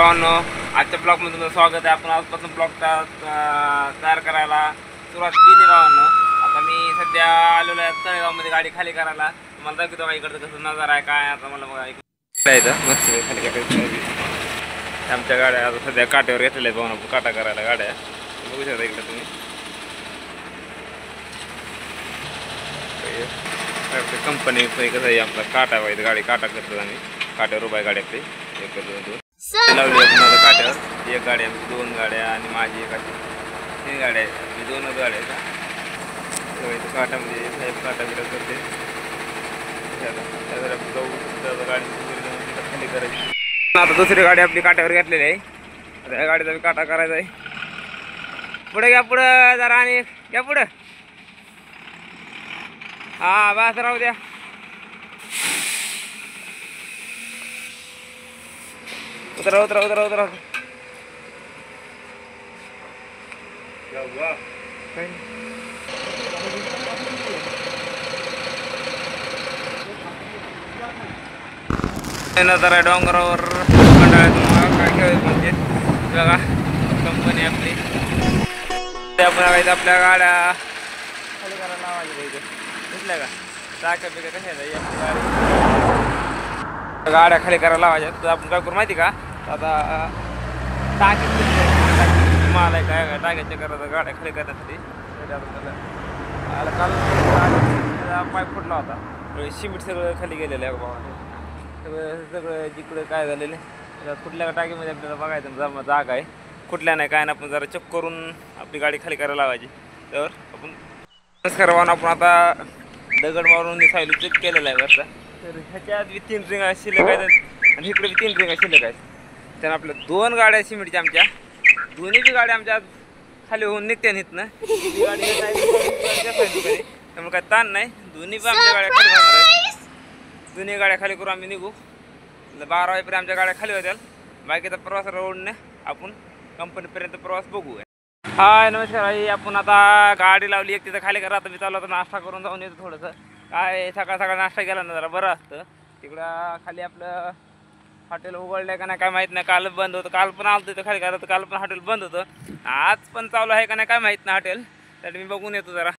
आजच्या ब्लॉगमध्ये तुमचं स्वागत आहे। आपण आजपासून ब्लॉग तयार करायला सुरुवात केली भावांनो। आता मी सध्या आलेलो आहे तळेगावमध्ये गाडी खाली करायला। तुम्हाला दाखवतो का इकडचं कसं नजारा आहे काय। आता मला बघा इकडं मस्त खाली करायची आमच्या गाड्या आता सध्या काट्यावर घेतलेल्या आहेत भावांनो, काटा करायला गाड्या बघू शकता इकडं तुम्ही। कंपनी कसं आहे आपला काटा पाहिजे गाडी काटा करतो आम्ही काट्यावर उभा आहे गाडी आपली एक दोन लावली माझ्या काट्यावर एक गाडी आमची दोन गाड्या आणि माझी एक अशी तीन गाड्या आहेत मी दोनच गाड्या आहेत का काटामध्ये साहेब काटा बिटा करते गाडी खाली करायची। आता दुसरी गाडी आपली काट्यावर घेतलेली आहे आता या गाडीचा काटा करायचा आहे। पुढे घ्या पुढं जरा आणि घ्या पुढं हा बस राहू द्या। उतरा उतरा उतरा उतरा जरा डोंगरावर म्हणजे बघा कंपनी आपली आपण आपल्या गाड्या खाली करायला लावायच्या दिसल्या का टाक्या बिक्या कशा गाड्या खाली करायला लावायच्या। तर आपण काय करू माहिती का आता टाकी माल आहे काय टाक्याच्या करायचं गाड्या खाली करण्यासाठी काल पाईप फुटला होता सिमेंट सगळं खाली गेलेलं आहे बाबा सगळं जिकडं काय झालेलं आहे कुठल्या टाकीमध्ये आपल्याला बघायचं जागा आहे कुठल्या नाही काय ना आपण जरा चेक करून आपली गाडी खाली करायला लावायची। तर आपण नमस्कार आपण आता दगड मारून सायली चेक केलेला आहे वरचा तर ह्याच्यात बी 3 रिंगा शिल्लक आहेत आणि इकडे बी 3 रिंगा शिल्लक आहेत। त्यानं आपल्या 2 गाड्या सिमेंटच्या आमच्या दोन्ही बी गाड्या आमच्या खाली होऊन निघते इथनं गाडी त्यामुळे काय ताण नाही दोन्ही बी आमच्या गाड्या खाली होणार आहेत। दोन्ही गाड्या खाली करून आम्ही निघू 12 वाजेपर्यंत आमच्या गाड्या खाली होत्या बाकीचा प्रवास रोडने आपण कंपनीपर्यंत प्रवास बघू। हाय नमस्कार आई आपण आता गाडी लावली एक तिथं खाली करा आता मी चालू आता नाश्ता करून जाऊन येतो थोडंसं काय सकाळ सकाळ नाश्ता केला ना जरा बरं असतं। तिकडं खाली आपलं हॉटेल उघडलं का नाही काय माहीत नाही काल बंद होतं काल पण आलं होतं खाली करा तर काल पण हॉटेल बंद होतं आज पण चालू आहे का नाही काय माहीत नाही हॉटेल तर मी बघून येतो जरा।